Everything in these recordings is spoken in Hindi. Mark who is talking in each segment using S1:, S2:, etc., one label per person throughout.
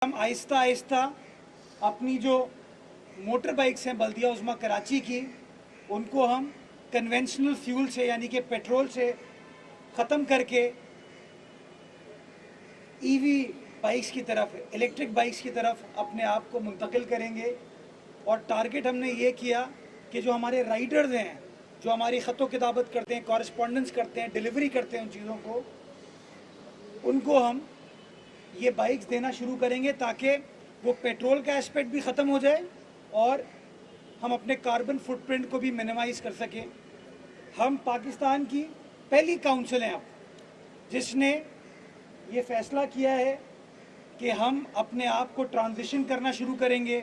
S1: हम आहिस्ता आहिस्ता अपनी जो मोटर बाइक्स हैं बल्दिया उज़्मा कराची की, उनको हम कन्वेंशनल फ्यूल से यानी कि पेट्रोल से ख़त्म करके ईवी बाइक्स की तरफ, इलेक्ट्रिक बाइक्स की तरफ अपने आप को मुंतकिल करेंगे। और टारगेट हमने ये किया कि जो हमारे राइडर्स हैं, जो हमारी ख़तो किताबत करते हैं, कॉरेस्पॉन्डेंस करते हैं, डिलीवरी करते हैं उन चीज़ों को, उनको हम ये बाइक्स देना शुरू करेंगे ताकि वो पेट्रोल का एस्पेक्ट भी ख़त्म हो जाए और हम अपने कार्बन फुटप्रिंट को भी मिनिमाइज़ कर सकें। हम पाकिस्तान की पहली काउंसिल हैं अब जिसने ये फ़ैसला किया है कि हम अपने आप को ट्रांजिशन करना शुरू करेंगे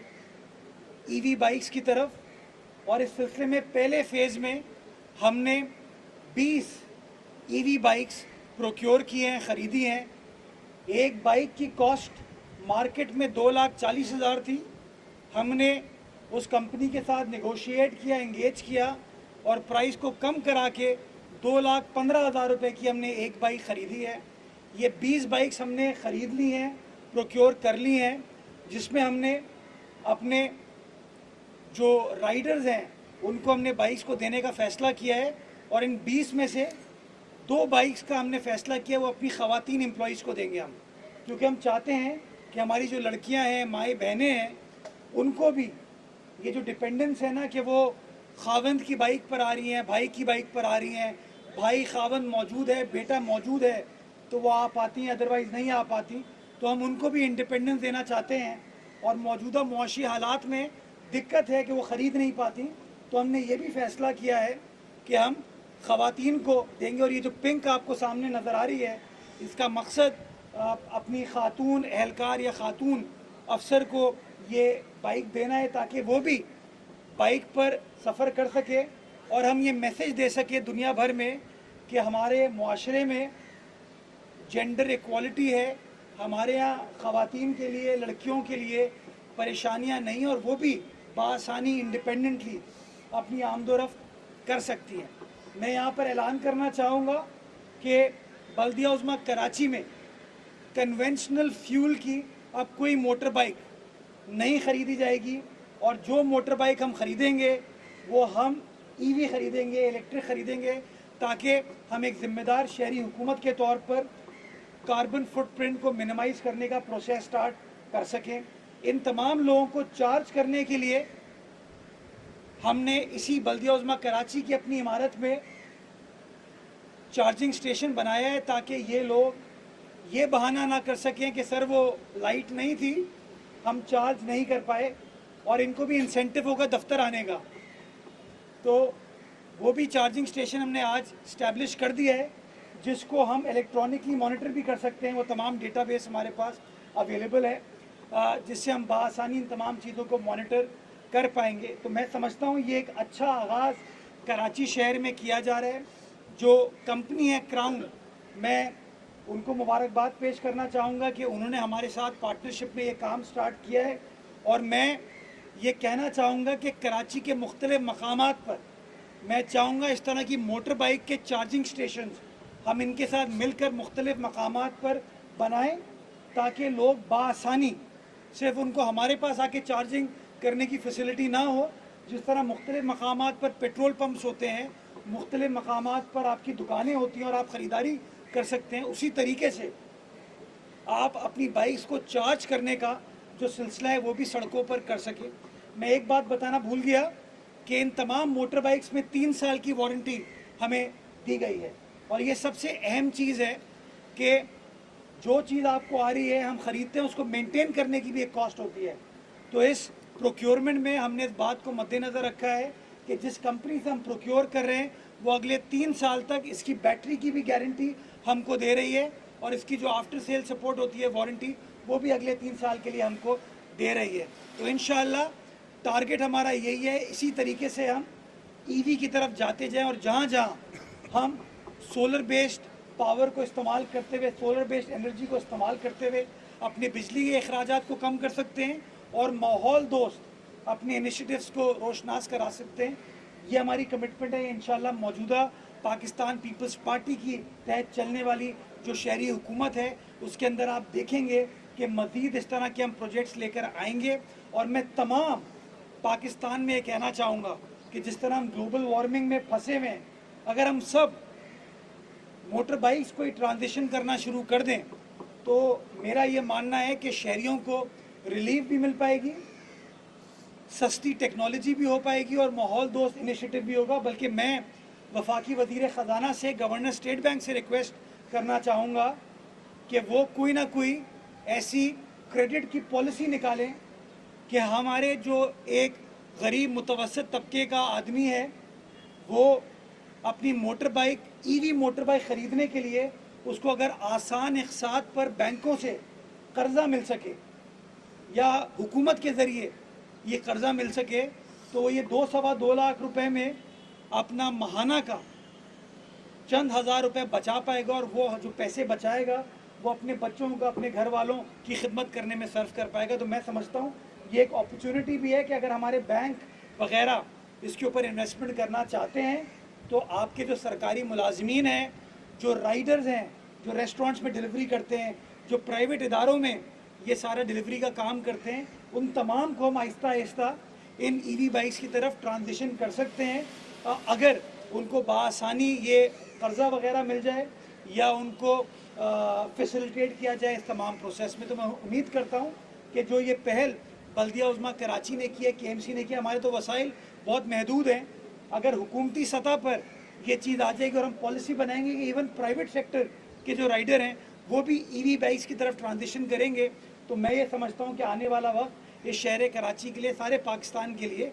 S1: ईवी बाइक्स की तरफ। और इस सिलसिले में पहले फ़ेज़ में हमने 20 ईवी बाइक्स प्रोक्योर किए हैं, ख़रीदी हैं। एक बाइक की कॉस्ट मार्केट में 2,40,000 थी। हमने उस कंपनी के साथ नेगोशिएट किया, इंगेज किया और प्राइस को कम करा के 2,15,000 रुपये की हमने एक बाइक ख़रीदी है। ये 20 बाइक्स हमने ख़रीद ली हैं, प्रोक्योर कर ली हैं, जिसमें हमने अपने जो राइडर्स हैं उनको हमने बाइक्स को देने का फ़ैसला किया है। और इन 20 में से 2 बाइक्स का हमने फ़ैसला किया वो अपनी ख़वातीन एम्प्लॉइज़ को देंगे हम, क्योंकि हम चाहते हैं कि हमारी जो लड़कियां हैं, माएँ बहनें हैं, उनको भी ये जो डिपेंडेंस है ना कि वो खावंद की बाइक पर आ रही हैं, भाई की बाइक पर आ रही हैं, भाई खावंद मौजूद है, बेटा मौजूद है तो वो आ पाती हैं, अदरवाइज़ नहीं आ पाती। तो हम उनको भी इंडिपेंडेंस देना चाहते हैं। और मौजूदा मुआशी हालात में दिक्कत है कि वो ख़रीद नहीं पाती, तो हमने ये भी फ़ैसला किया है कि हम ख़वातीन को देंगे। और ये जो पिंक आपको सामने नज़र आ रही है, इसका मकसद अपनी ख़ातून एहलकार या ख़ातून अफसर को ये बाइक देना है ताकि वो भी बाइक पर सफ़र कर सके और हम ये मैसेज दे सके दुनिया भर में कि हमारे मुआशरे में जेंडर इक्वालिटी है, हमारे यहाँ ख़वातीन के लिए, लड़कियों के लिए परेशानियाँ नहीं, और वो भी बआसानी इंडिपेंडेंटली अपनी आमदोरफ्त कर सकती हैं। मैं यहाँ पर ऐलान करना चाहूँगा कि बल्दिया उज़्मा कराची में कन्वेंशनल फ्यूल की अब कोई मोटर बाइक नहीं ख़रीदी जाएगी। और जो मोटर बाइक हम ख़रीदेंगे वो हम ईवी ख़रीदेंगे, इलेक्ट्रिक ख़रीदेंगे, ताकि हम एक ज़िम्मेदार शहरी हुकूमत के तौर पर कार्बन फुटप्रिंट को मिनिमाइज़ करने का प्रोसेस स्टार्ट कर सकें। इन तमाम लोगों को चार्ज करने के लिए हमने इसी बल्दिया उज़्मा कराची की अपनी इमारत में चार्जिंग स्टेशन बनाया है ताकि ये लोग ये बहाना ना कर सकें कि सर वो लाइट नहीं थी, हम चार्ज नहीं कर पाए, और इनको भी इंसेंटिव होगा दफ्तर आने का। तो वो भी चार्जिंग स्टेशन हमने आज इस्टेब्लिश कर दिया है, जिसको हम इलेक्ट्रॉनिकली मॉनिटर भी कर सकते हैं। वो तमाम डेटाबेस हमारे पास अवेलेबल है, जिससे हम बआसानी इन तमाम चीज़ों को मॉनिटर कर पाएंगे। तो मैं समझता हूँ ये एक अच्छा आगाज़ कराची शहर में किया जा रहा है। जो कंपनी है क्राउन, मैं उनको मुबारकबाद पेश करना चाहूँगा कि उन्होंने हमारे साथ पार्टनरशिप में ये काम स्टार्ट किया है। और मैं ये कहना चाहूँगा कि कराची के मुख्तलिफ़ मकामात पर मैं चाहूँगा इस तरह की मोटर बाइक के चार्जिंग स्टेशन हम इनके साथ मिलकर मुख्तलिफ़ मकामात पर बनाएं, ताकि लोग बआसानी सिर्फ उनको हमारे पास आके चार्जिंग करने की फैसिलिटी ना हो। जिस तरह मुख्तलिफ़ मकामात पर पेट्रोल पम्प्स होते हैं, मुख्तलिफ़ मकामात पर आपकी दुकानें होती हैं और आप ख़रीदारी कर सकते हैं, उसी तरीके से आप अपनी बाइक्स को चार्ज करने का जो सिलसिला है वो भी सड़कों पर कर सकें। मैं एक बात बताना भूल गया कि इन तमाम मोटर बाइक्स में 3 साल की वारंटी हमें दी गई है। और ये सबसे अहम चीज़ है कि जो चीज़ आपको आ रही है, हम ख़रीदते हैं, उसको मेंटेन करने की भी एक कॉस्ट होती है। तो इस प्रोक्योरमेंट में हमने इस बात को मद्देनज़र रखा है कि जिस कंपनी से हम प्रोक्योर कर रहे हैं वो अगले 3 साल तक इसकी बैटरी की भी गारंटी हमको दे रही है, और इसकी जो आफ्टर सेल सपोर्ट होती है, वारंटी, वो भी अगले 3 साल के लिए हमको दे रही है। तो इंशाअल्लाह टारगेट हमारा यही है, इसी तरीके से हम ईवी की तरफ जाते जाएं, और जहाँ जहाँ हम सोलर बेस्ड पावर को इस्तेमाल करते हुए, सोलर बेस्ड एनर्जी को इस्तेमाल करते हुए अपने बिजली के अखराजात को कम कर सकते हैं और माहौल दोस्त अपने इनिशिएटिव्स को रोशनास करा सकते हैं। ये हमारी कमिटमेंट है। इंशाल्लाह मौजूदा पाकिस्तान पीपल्स पार्टी की तहत चलने वाली जो शहरी हुकूमत है उसके अंदर आप देखेंगे कि मज़ीद इस तरह के हम प्रोजेक्ट्स लेकर आएंगे। और मैं तमाम पाकिस्तान में ये कहना चाहूँगा कि जिस तरह हम ग्लोबल वार्मिंग में फंसे हुए हैं, अगर हम सब मोटर बाइक्स को ही ट्रांजिशन करना शुरू कर दें तो मेरा ये मानना है कि शहरियों को रिलीफ भी मिल पाएगी, सस्ती टेक्नोलॉजी भी हो पाएगी और माहौल दोस्त इनिशिएटिव भी होगा। बल्कि मैं वफाकी वज़ीर ख़जाना से, गवर्नर स्टेट बैंक से रिक्वेस्ट करना चाहूँगा कि वो कोई ना कोई ऐसी क्रेडिट की पॉलिसी निकालें कि हमारे जो एक गरीब मुतवसत तबके का आदमी है वो अपनी motor bike, EV motor bike ख़रीदने के लिए उसको अगर आसान इक़सात पर बैंकों से कर्ज़ा मिल सके या हुकूमत के ज़रिए ये कर्ज़ा मिल सके तो ये 2-2.25 लाख रुपए में अपना माहाना का चंद हज़ार रुपए बचा पाएगा और वो जो पैसे बचाएगा वो अपने बच्चों को, अपने घर वालों की खिदमत करने में सर्व कर पाएगा। तो मैं समझता हूँ ये एक अपॉर्चुनिटी भी है कि अगर हमारे बैंक वगैरह इसके ऊपर इन्वेस्टमेंट करना चाहते हैं तो आपके जो सरकारी मुलाजमीन हैं, जो राइडर्स हैं, जो रेस्टोरेंट्स में डिलीवरी करते हैं, जो प्राइवेट इदारों में ये सारा डिलीवरी का काम करते हैं, उन तमाम को हम आहिस्ता आहिस्ता इन ईवी बाइक्स की तरफ ट्रांजिशन कर सकते हैं अगर उनको बासानी ये कर्ज़ा वगैरह मिल जाए या उनको फैसिलिटेट किया जाए इस तमाम प्रोसेस में। तो मैं उम्मीद करता हूँ कि जो ये पहल बल्दिया उज़्मा कराची ने की है, KMC ने किया, हमारे तो वसाइल बहुत महदूद हैं, अगर हुकूमती सतह पर ये चीज़ आ जाएगी और हम पॉलिसी बनाएंगे कि इवन प्राइवेट सेक्टर के जो राइडर हैं वो भी ईवी बाइक्स की तरफ ट्रांजिशन करेंगे, तो मैं ये समझता हूँ कि आने वाला वक्त इस शहर कराची के लिए, सारे पाकिस्तान के लिए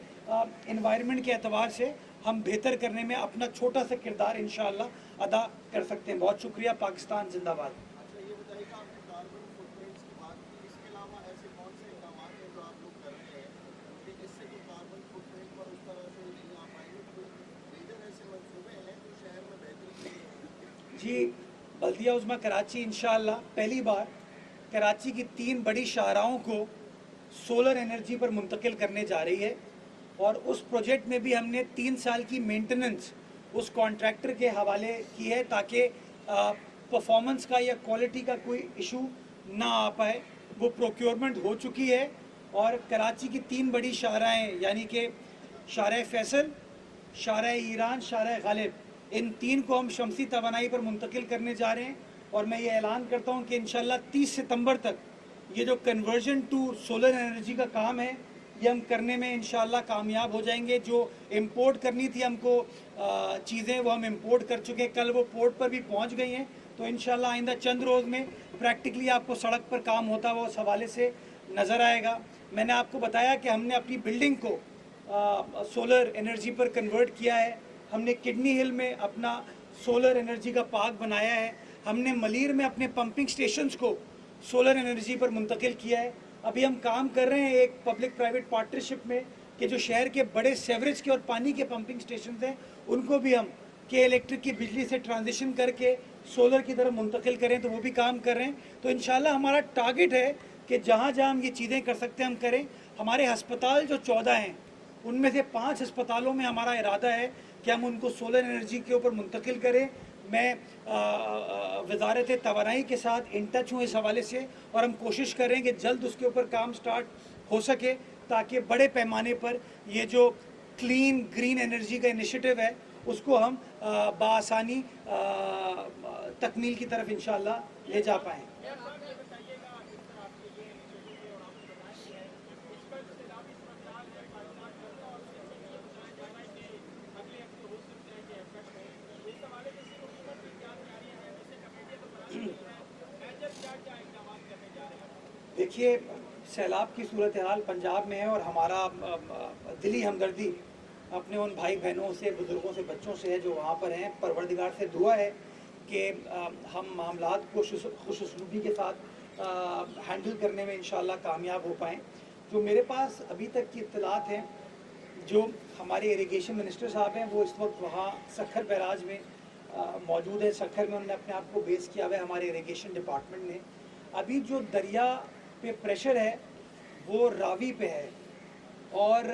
S1: एनवायरनमेंट के एतबार से हम बेहतर करने में अपना छोटा सा किरदार इंशाअल्लाह अदा कर सकते हैं। बहुत शुक्रिया। पाकिस्तान जिंदाबाद।
S2: अच्छा, ये बताइए कि आपने कार्बन फुटप्रिंट्स की बात की, इसके अलावा ऐसे कौन से इक़दाम हैं जो आप लोग कर रहे हैं कि जिससे कि कार्बन फुटप्रिंट पर उस तरह से नहीं आ पाएंगे? कोई मेजर ऐसे मंसूबे हैं जो शहर में बेहतरी?
S1: जी, बल्दिया उज़्मा कराची इंशाअल्लाह पहली बार कराची की 3 बड़ी शाहराहों को सोलर एनर्जी पर मुंतकिल करने जा रही है और उस प्रोजेक्ट में भी हमने 3 साल की मेंटेनेंस उस कॉन्ट्रैक्टर के हवाले की है ताकि परफॉर्मेंस का या क्वालिटी का कोई इशू ना आ पाए। वो प्रोक्योरमेंट हो चुकी है और कराची की 3 बड़ी शाहराहें यानी कि शाहराह फैसल, शाहराह ईरान, शाहराह गालिब, इन 3 को हम शमसी तवानाई पर मुंतकिल करने जा रहे हैं। और मैं ये ऐलान करता हूँ कि इंशाल्लाह 30 सितंबर तक ये जो कन्वर्जन टू सोलर एनर्जी का काम है ये हम करने में इंशाल्लाह कामयाब हो जाएंगे। जो इंपोर्ट करनी थी हमको चीज़ें वो हम इंपोर्ट कर चुके हैं, कल वो पोर्ट पर भी पहुंच गई हैं। तो इंशाल्लाह आइंदा चंद रोज़ में प्रैक्टिकली आपको सड़क पर काम होता हुआ उस हवाले से नज़र आएगा। मैंने आपको बताया कि हमने अपनी बिल्डिंग को सोलर एनर्जी पर कन्वर्ट किया है, हमने किडनी हिल में अपना सोलर एनर्जी का पार्क बनाया है, हमने मलीर में अपने पंपिंग स्टेशंस को सोलर एनर्जी पर मुंतकिल किया है। अभी हम काम कर रहे हैं एक पब्लिक प्राइवेट पार्टनरशिप में कि जो शहर के बड़े सेवरेज के और पानी के पंपिंग स्टेशन हैं उनको भी हम के इलेक्ट्रिक की बिजली से ट्रांजिशन करके सोलर की तरफ मुंतकिल करें, तो वो भी काम कर रहे हैं। तो इंशाल्लाह हमारा टारगेट है कि जहाँ जहाँ हम ये चीज़ें कर सकते हैं हम करें। हमारे अस्पताल जो 14 हैं उनमें से 5 अस्पतालों में हमारा इरादा है कि हम उनको सोलर एनर्जी के ऊपर मुंतकिल करें। मैं वजारत तवानाई के साथ इन टच हूँ इस हवाले से और हम कोशिश करें कि जल्द उसके ऊपर काम स्टार्ट हो सके ताकि बड़े पैमाने पर ये जो क्लीन ग्रीन एनर्जी का इनिशिएटिव है उसको हम बासानी तकमील की तरफ इंशाल्लाह ले जा पाएँ। देखिए, सैलाब की सूरत हाल पंजाब में है और हमारा दिली हमदर्दी अपने उन भाई बहनों से, बुज़ुर्गों से, बच्चों से है जो वहाँ पर हैं। परवरदिगार से दुआ है कि हम मामलात को खुशउस्लूबी के साथ हैंडल करने में इंशाल्लाह कामयाब हो पाएँ। जो मेरे पास अभी तक की इत्तलात हैं, जो हमारे इरिगेशन मिनिस्टर साहब हैं वो इस वक्त वहाँ सखर बैराज में मौजूद है। सखर में उन्होंने अपने आप को बेस किया हुआ है हमारे इरिगेशन डिपार्टमेंट ने। अभी जो दरिया पे प्रेशर है वो रावी पे है और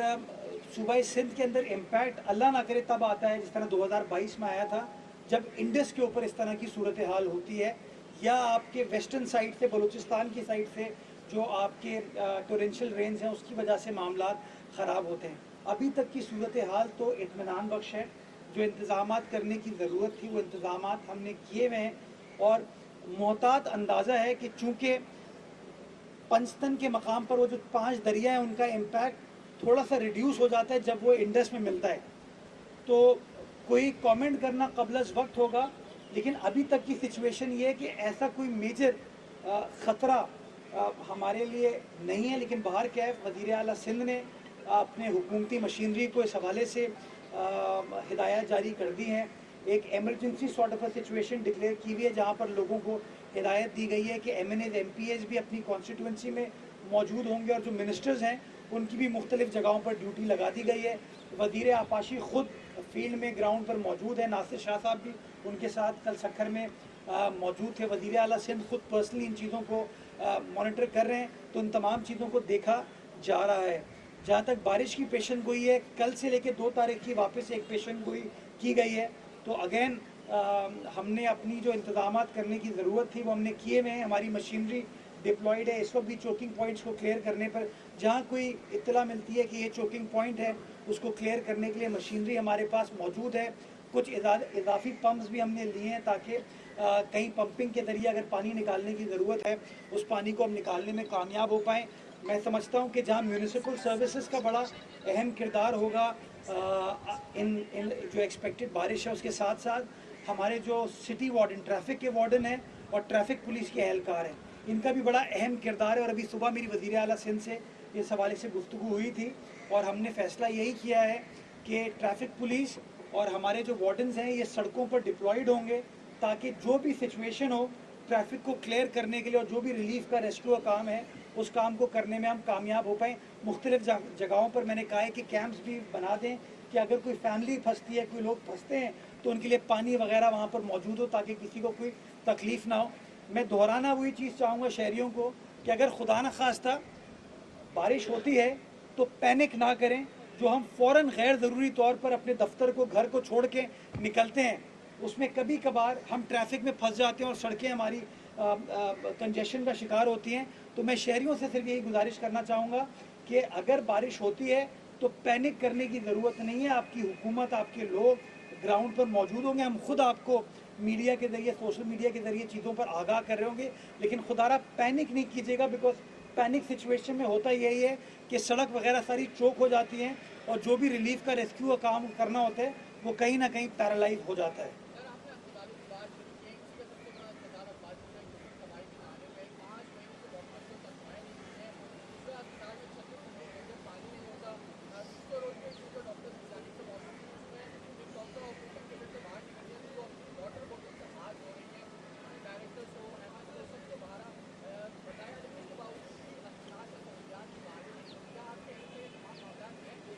S1: सूबाई सिंध के अंदर इम्पैक्ट अल्लाह ना करे तब आता है जिस तरह 2022 में आया था जब इंडस के ऊपर इस तरह की सूरत हाल होती है या आपके वेस्टर्न साइड से, बलूचिस्तान की साइड से जो आपके टोरेंशियल रेन्स हैं उसकी वजह से मामला ख़राब होते हैं। अभी तक की सूरत हाल तो इत्मीनान बख्श है। जो इंतज़ामात करने की ज़रूरत थी वो इंतज़ामात हमने किए हुए हैं, और मोहतात अंदाज़ा है कि चूँकि पंचतन के मकाम पर वो जो 5 दरिया हैं उनका इम्पैक्ट थोड़ा सा रिड्यूस हो जाता है जब वो इंडस में मिलता है। तो कोई कमेंट करना क़ब्ल वक्त होगा, लेकिन अभी तक की सिचुएशन ये है कि ऐसा कोई मेजर ख़तरा हमारे लिए नहीं है। लेकिन बाहर क्या है, वज़ीर आला सिंध ने अपने हुकूमती मशीनरी को इस हवाले से हिदायत जारी कर दी हैं। एक emergency sort of situation declare की हुई है, जहाँ पर लोगों को हिदायत दी गई है कि MNAs MPAs भी अपनी कॉन्स्टिट्यूंसी में मौजूद होंगे, और जो मिनिस्टर्स हैं उनकी भी मुख्तलिफ जगहों पर ड्यूटी लगा दी गई है। वज़ीर आपाशी ख़ुद फील्ड में ग्राउंड पर मौजूद है, नासिर शाह साहब भी उनके साथ कल सक्खर में मौजूद थे। वज़ीर आला सिंध खुद पर्सनली इन चीज़ों को मॉनिटर कर रहे हैं, तो इन तमाम चीज़ों को देखा जा रहा है। जहाँ तक बारिश की पेशन गोई है, कल से लेकर 2 तारीख की वापस एक पेशन गोई की गई है। तो अगेन हमने अपनी जो इंतज़ामात करने की ज़रूरत थी वो हमने किए हुए हैं। हमारी मशीनरी डिप्लॉयड है इस वक्त भी चोकिंग पॉइंट्स को क्लियर करने पर। जहाँ कोई इत्तला मिलती है कि ये चोकिंग पॉइंट है, उसको क्लियर करने के लिए मशीनरी हमारे पास मौजूद है। कुछ इजाफी पम्प्स भी हमने लिए हैं ताकि कहीं पंपिंग के ज़रिए अगर पानी निकालने की ज़रूरत है उस पानी को हम निकालने में कामयाब हो पाएँ। मैं समझता हूँ कि जहाँ म्यूनिसिपल सर्विसेज का बड़ा अहम किरदार होगा इन जो एक्सपेक्टेड बारिश है, उसके साथ साथ हमारे जो सिटी वार्डन, ट्रैफिक के वार्डन हैं और ट्रैफिक पुलिस के एहलकार हैं, इनका भी बड़ा अहम किरदार है। और अभी सुबह मेरी वज़ीर आला सिंध से इस हवाले से गुफ्तगू हुई थी, और हमने फ़ैसला यही किया है कि ट्रैफिक पुलिस और हमारे जो वार्डन्स हैं ये सड़कों पर डिप्लॉयड होंगे, ताकि जो भी सिचुएशन हो ट्रैफिक को क्लियर करने के लिए और जो भी रिलीफ का रेस्क्यू का काम है उस काम को करने में हम कामयाब हो पाएँ। मुख्तलिफ जगहों पर मैंने कहा है कि कैंप्स भी बना दें कि अगर कोई फैमिली फंसती है, कोई लोग फंसते हैं, तो उनके लिए पानी वगैरह वहाँ पर मौजूद हो ताकि किसी को कोई तकलीफ़ ना हो। मैं दोहराना वही चीज़ चाहूँगा शहरियों को कि अगर खुदा न खास्ता बारिश होती है तो पैनिक ना करें। जो हम फ़ौरन गैर ज़रूरी तौर पर अपने दफ्तर को, घर को छोड़ के निकलते हैं, उसमें कभी कभार हम ट्रैफिक में फंस जाते हैं और सड़कें हमारी कंजेशन का शिकार होती हैं। तो मैं शहरियों से सिर्फ यही गुजारिश करना चाहूँगा कि अगर बारिश होती है तो पैनिक करने की ज़रूरत नहीं है। आपकी हुकूमत, आपके लोग ग्राउंड पर मौजूद होंगे। हम खुद आपको मीडिया के ज़रिए, सोशल मीडिया के ज़रिए चीज़ों पर आगाह कर रहे होंगे, लेकिन खुदारा पैनिक नहीं कीजिएगा, बिकॉज पैनिक सिचुएशन में होता यही है कि सड़क वगैरह सारी चौक हो जाती हैं और जो भी रिलीफ का, रेस्क्यू का काम करना होता है वो कहीं ना कहीं पैरालाइज हो जाता है।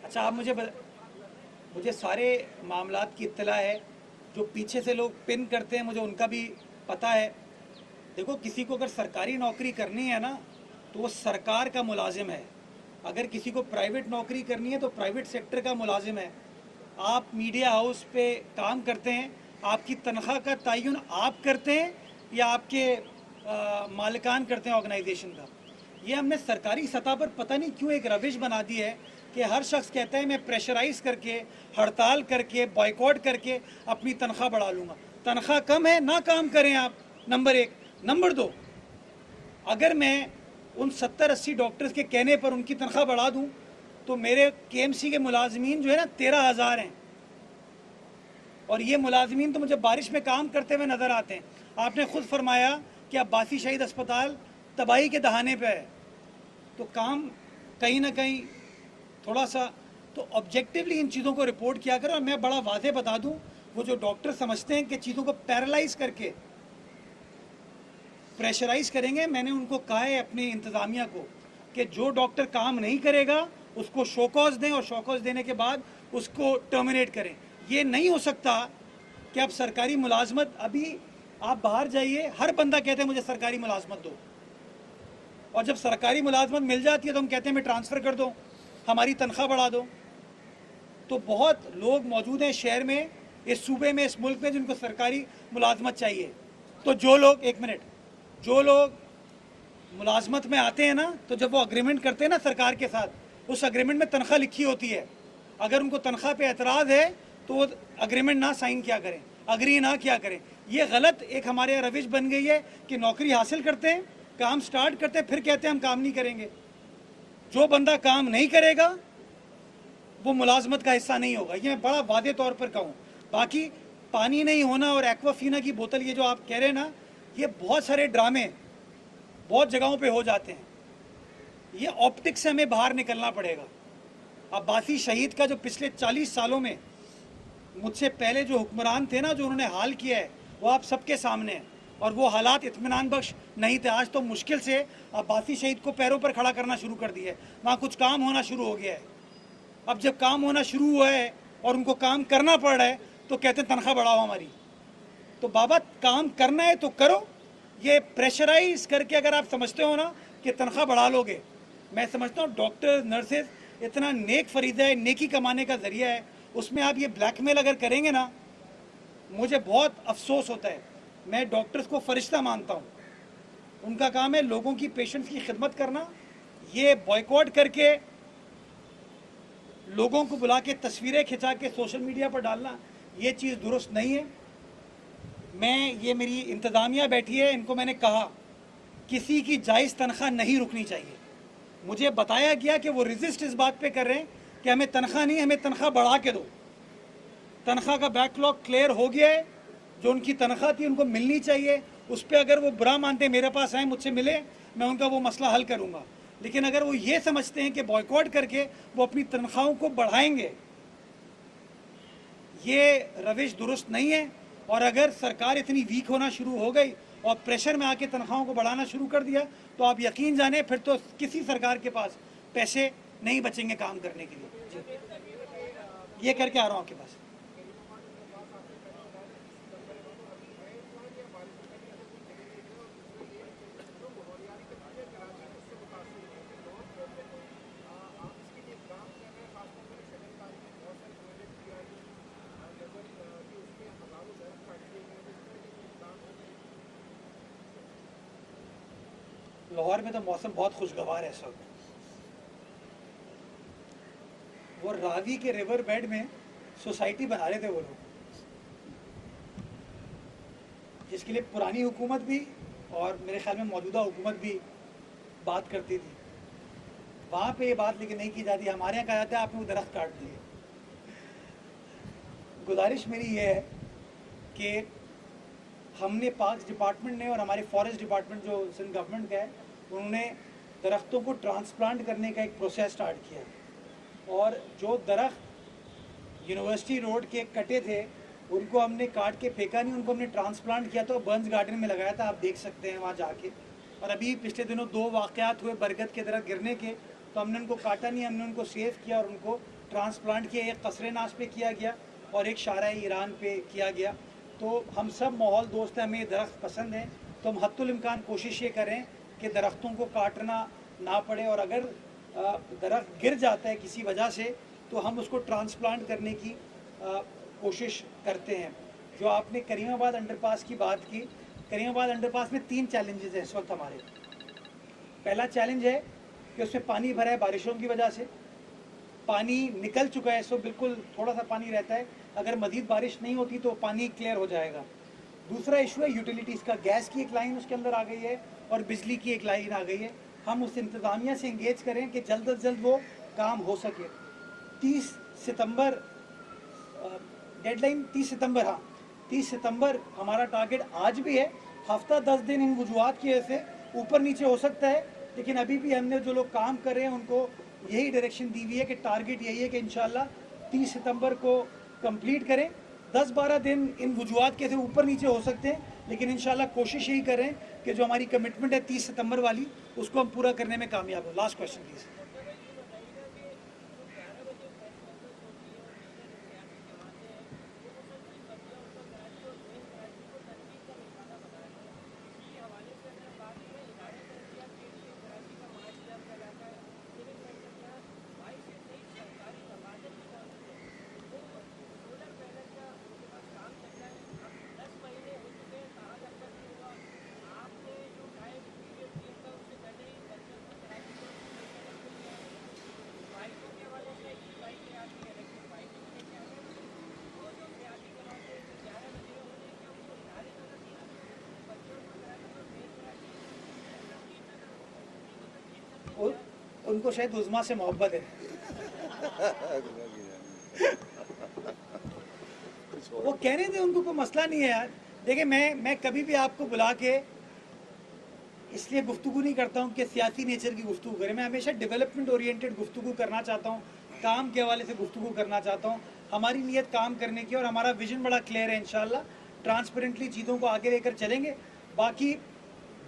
S1: अच्छा, आप मुझे सारे मामलात की इत्तला है। जो पीछे से लोग पिन करते हैं मुझे उनका भी पता है। देखो, किसी को अगर सरकारी नौकरी करनी है ना तो वो सरकार का मुलाजिम है। अगर किसी को प्राइवेट नौकरी करनी है तो प्राइवेट सेक्टर का मुलाजिम है। आप मीडिया हाउस पे काम करते हैं, आपकी तनख्वाह का तयन आप करते हैं या आपके मालिकान करते हैं ऑर्गेनाइजेशन का। ये हमने सरकारी सतह पर पता नहीं क्यों एक रविश बना दी है कि हर शख्स कहता है मैं प्रेशराइज करके, हड़ताल करके, बॉयकॉट करके अपनी तनख्वाह बढ़ा लूँगा। तनख्वाह कम है, ना काम करें आप, नंबर 1। नंबर 2, अगर मैं उन 70-80 डॉक्टर्स के कहने पर उनकी तनख्वाह बढ़ा दूँ तो मेरे KMC के मुलाजमीन जो है ना 13,000 हैं, और ये मुलाजमीन तो मुझे बारिश में काम करते हुए नज़र आते हैं। आपने खुद फरमाया कि अब्बासी शहीद अस्पताल तबाही के दहाने पे है, तो काम कहीं ना कहीं थोड़ा सा तो ऑब्जेक्टिवली इन चीज़ों को रिपोर्ट किया करें। और मैं बड़ा वाज़े बता दूं, वो जो डॉक्टर समझते हैं कि चीज़ों को पैरालाइज करके प्रेशराइज करेंगे, मैंने उनको कहा है अपनी इंतज़ामिया को कि जो डॉक्टर काम नहीं करेगा उसको शोकॉज दें, और शोकॉज देने के बाद उसको टर्मिनेट करें। ये नहीं हो सकता कि आप सरकारी मुलाजमत, अभी आप बाहर जाइए, हर बंदा कहते हैं मुझे सरकारी मुलाजमत दो, और जब सरकारी मुलाजमत मिल जाती है तो हम कहते हैं मैं ट्रांसफ़र कर दो, हमारी तनख्वाह बढ़ा दो। तो बहुत लोग मौजूद हैं शहर में, इस सूबे में, इस मुल्क में, जिनको सरकारी मुलाजमत चाहिए। तो जो लोग, एक मिनट, जो लोग मुलाजमत में आते हैं ना, तो जब वो अग्रीमेंट करते हैं ना सरकार के साथ, उस अग्रीमेंट में तनख्वाह लिखी होती है। अगर उनको तनख्वाह पे एतराज़ है तो वो अग्रीमेंट ना साइन किया करें, अग्री ना किया करें। ये गलत एक हमारे यहाँ रविश बन गई है कि नौकरी हासिल करते हैं, काम स्टार्ट करते हैं, फिर कहते हैं हम काम नहीं करेंगे। जो बंदा काम नहीं करेगा वो मुलाजमत का हिस्सा नहीं होगा, ये मैं बड़ा वादे तौर पर कहूँ। बाकी पानी नहीं होना और एक्वाफीना की बोतल, ये जो आप कह रहे हैं ना, ये बहुत सारे ड्रामे बहुत जगहों पे हो जाते हैं। ये ऑप्टिक्स से हमें बाहर निकलना पड़ेगा। अब्बासी शहीद का जो पिछले 40 सालों में मुझसे पहले जो हुक्मरान थे ना, जो उन्होंने हाल किया है, वो आप सबके सामने है। और वो हालात इत्मीनान बख्श नहीं थे। आज तो मुश्किल से अब्बासी शहीद को पैरों पर खड़ा करना शुरू कर दिया है, वहाँ कुछ काम होना शुरू हो गया है। अब जब काम होना शुरू हुआ है और उनको काम करना पड़ रहा है तो कहते हैं तनख्वाह बढ़ाओ हमारी। तो बाबा, काम करना है तो करो। ये प्रेशराइज करके अगर आप समझते हो ना कि तनख्वाह बढ़ा लोगे, मैं समझता हूँ डॉक्टर नर्सेज इतना नेक फरीदा है, नेकी कमाने का जरिया है, उसमें आप ये ब्लैकमेल अगर करेंगे ना, मुझे बहुत अफसोस होता है। मैं डॉक्टर्स को फरिश्ता मानता हूँ, उनका काम है लोगों की, पेशेंट्स की खिदमत करना। ये बॉयकॉट करके लोगों को बुला के तस्वीरें खिंचा के सोशल मीडिया पर डालना, ये चीज़ दुरुस्त नहीं है। ये मेरी इंतज़ामिया बैठी है, इनको मैंने कहा किसी की जायज़ तनख्वाह नहीं रुकनी चाहिए। मुझे बताया गया कि वो रेजिस्ट इस बात पे कर रहे हैं कि हमें तनख्वाह नहीं, हमें तनख्वाह बढ़ा के दो। तनख्वाह का बैकलॉग क्लियर हो गया है, जो उनकी तनख्वाह थी उनको मिलनी चाहिए। उस पर अगर वो बुरा मानते मेरे पास आए, मुझसे मिले, मैं उनका वो मसला हल करूँगा। लेकिन अगर वो ये समझते हैं कि बॉयकॉट करके वो अपनी तनख्वाहों को बढ़ाएंगे, ये रविश दुरुस्त नहीं है। और अगर सरकार इतनी वीक होना शुरू हो गई और प्रेशर में आके तनख्वाहों को बढ़ाना शुरू कर दिया, तो आप यकीन जाने फिर तो किसी सरकार के पास पैसे नहीं बचेंगे काम करने के लिए। ये करके आ रहा हूँ आपके पास। लाहौर में तो मौसम बहुत खुशगवार है इस वक्त। वो रावी के रिवर बेड में सोसाइटी बना रहे थे वो लोग, जिसके लिए पुरानी हुकूमत भी और मेरे ख्याल में मौजूदा हुकूमत भी बात करती थी। वहाँ पे ये बात लेकिन नहीं की जाती। हमारे यहाँ कहा जाता है आपने वो दरख्त काट दिए। गुजारिश मेरी ये है कि हमने पार्क्स डिपार्टमेंट ने और हमारे फॉरेस्ट डिपार्टमेंट जो सिंध गवर्नमेंट का है, उन्होंने दरख्तों को ट्रांसप्लांट करने का एक प्रोसेस स्टार्ट किया। और जो दरख्त यूनिवर्सिटी रोड के कटे थे उनको हमने काट के फेंका नहीं, उनको हमने ट्रांसप्लांट किया। तो बर्न्स गार्डन में लगाया था, आप देख सकते हैं वहाँ जाके। और अभी पिछले दिनों 2 वाक़यात हुए बरगद के दरख्त गिरने के, तो हमने उनको काटा नहीं, हमने उनको सेव किया और उनको ट्रांसप्लांट किया। एक कसरे नाश पे किया गया और एक शाराए ईरान पे किया गया। तो हम सब माहौल दोस्त हैं, हमें दरख्त पसंद है, तो हम हद्दुल इम्कान कोशिश ये करें कि दरख्तों को काटना ना पड़े। और अगर दरख्त गिर जाता है किसी वजह से तो हम उसको ट्रांसप्लांट करने की कोशिश करते हैं। जो आपने करीमाबाद अंडरपास की बात की, करीमाबाद अंडरपास में 3 चैलेंजेस हैं इस वक्त हमारे। पहला चैलेंज है कि उसमें पानी भरा है बारिशों की वजह से, पानी निकल चुका है, सो बिल्कुल थोड़ा सा पानी रहता है। अगर मज़ीद बारिश नहीं होती तो पानी क्लियर हो जाएगा। दूसरा इशू है यूटिलिटीज़ का, गैस की एक लाइन उसके अंदर आ गई है और बिजली की एक लाइन आ गई है। हम उस इंतज़ामिया से इंगेज करें कि जल्द अज जल्द वो काम हो सके। 30 सितंबर डेडलाइन, 30 सितंबर, हाँ 30 सितंबर हमारा टारगेट आज भी है। हफ्ता 10 दिन इन वजूहत की वजह से ऊपर नीचे हो सकता है, लेकिन अभी भी हमने जो लोग काम कर रहे हैं उनको यही डायरेक्शन दी हुई है कि टारगेट यही है कि इंशाल्लाह 30 सितंबर को कंप्लीट करें। 10-12 दिन इन वजूहत के से ऊपर नीचे हो सकते हैं, लेकिन इंशाल्लाह कोशिश यही करें कि जो हमारी कमिटमेंट है 30 सितंबर वाली, उसको हम पूरा करने में कामयाब हो। Last question please. उनको शायद उज़मा से मोहब्बत है। वो कहने दें, उनको कोई मसला नहीं है यार। देखिए मैं कभी भी आपको बुला के इसलिए गुफ्तगू नहीं करता हूँ कि सियासी नेचर की गुफ्तगू करें। मैं हमेशा डेवलपमेंट ओरिएंटेड गुफ्तगू करना चाहता हूँ, काम के हवाले से गुफ्तगू करना चाहता हूँ। हमारी नीयत काम करने की और हमारा विजन बड़ा क्लियर है। इंशाल्लाह ट्रांसपेरेंटली चीज़ों को आगे लेकर चलेंगे। बाकी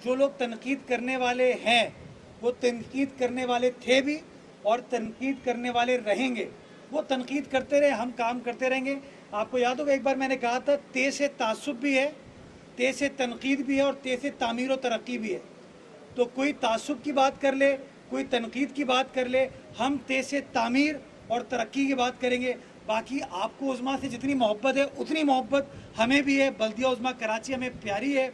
S1: जो लोग तनकीद करने वाले हैं वो तनकीद करने वाले थे भी और तनकीद करने वाले रहेंगे। वो तनकीद करते रहे, हम काम करते रहेंगे। आपको याद होगा एक बार मैंने कहा था, ते से तासुब भी है, ते से तनकीद भी है और ते से तामीर व तरक्की भी है। तो कोई तासुब की बात कर ले, कोई तनकीद की बात कर ले, हम ते से तामीर और तरक्की की बात करेंगे। बाकी आपको उज़मा से जितनी मोहब्बत है उतनी मोहब्बत हमें भी है। बल्दिया उज़मा कराची हमें प्यारी है,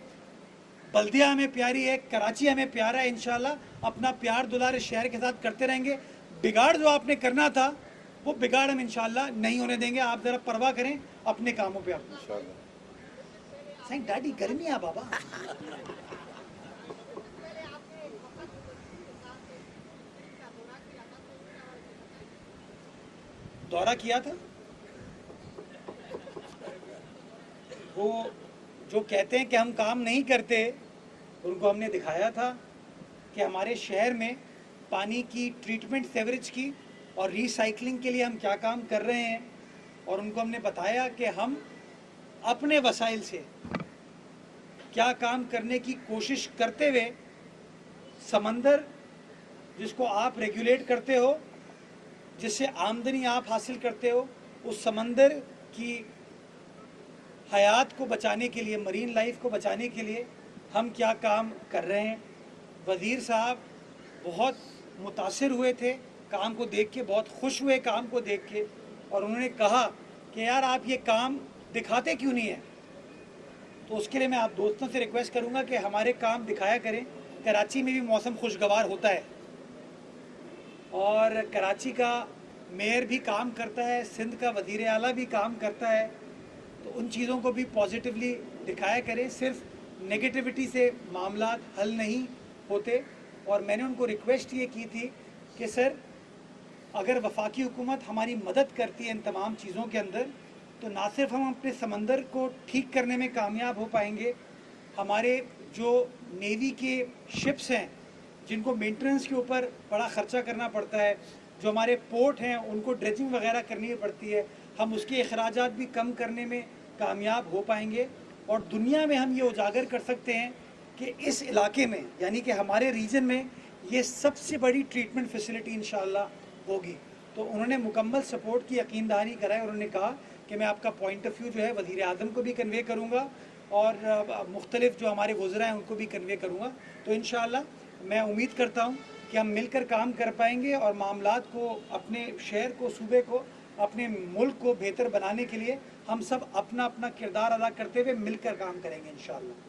S1: बल्दिया हमें प्यारी है, कराची हमें प्यारा है। इंशाल्लाह अपना प्यार दुलार इस शहर के साथ करते रहेंगे। बिगाड़ जो आपने करना था वो बिगाड़ हम इंशाल्लाह नहीं होने देंगे। आप ज़रा परवाह करें अपने कामों पे। आप साईं डाडी गर्मी आ बाबा। दौरा किया था, वो जो कहते हैं कि हम काम नहीं करते, उनको हमने दिखाया था कि हमारे शहर में पानी की ट्रीटमेंट सीवरेज की और रीसाइक्लिंग के लिए हम क्या काम कर रहे हैं। और उनको हमने बताया कि हम अपने वसाइल से क्या काम करने की कोशिश करते हुए समंदर जिसको आप रेगुलेट करते हो, जिससे आमदनी आप हासिल करते हो, उस समंदर की हयात को बचाने के लिए, मरीन लाइफ को बचाने के लिए हम क्या काम कर रहे हैं। वज़ीर साहब बहुत मुतासिर हुए थे काम को देख के, बहुत खुश हुए काम को देख के, और उन्होंने कहा कि यार आप ये काम दिखाते क्यों नहीं है। तो उसके लिए मैं आप दोस्तों से रिक्वेस्ट करूंगा कि हमारे काम दिखाया करें। कराची में भी मौसम खुशगवार होता है और कराची का मेयर भी काम करता है, सिंध का वज़ीर आला भी काम करता है। तो उन चीज़ों को भी पॉजिटिवली दिखाया करें। सिर्फ नेगेटिविटी से मामला हल नहीं होते। और मैंने उनको रिक्वेस्ट ये की थी कि सर अगर वफाकी हुकूमत हमारी मदद करती है इन तमाम चीज़ों के अंदर, तो ना सिर्फ हम अपने समंदर को ठीक करने में कामयाब हो पाएंगे, हमारे जो नेवी के शिप्स हैं जिनको मेंटेनेंस के ऊपर बड़ा ख़र्चा करना पड़ता है, जो हमारे पोर्ट हैं उनको ड्रेजिंग वगैरह करनी पड़ती है, हम उसके अखराजात भी कम करने में कामयाब हो पाएंगे। और दुनिया में हम ये उजागर कर सकते हैं कि इस इलाके में, यानी कि हमारे रीजन में, ये सबसे बड़ी ट्रीटमेंट फैसिलिटी इंशाल्लाह होगी। तो उन्होंने मुकम्मल सपोर्ट की यकीनदारी कराई। उन्होंने कहा कि मैं आपका पॉइंट ऑफ व्यू जो है वज़ीर आज़म को भी कन्वे करूँगा और मुख्तलिफ जो हमारे वज़रा हैं उनको भी कन्वे करूँगा। तो इंशाल्लाह मैं उम्मीद करता हूँ कि हम मिलकर काम कर पाएंगे और मामलात को, अपने शहर को, सूबे को, अपने मुल्क को बेहतर बनाने के लिए हम सब अपना अपना किरदार अदा करते हुए मिलकर काम करेंगे इंशाल्लाह।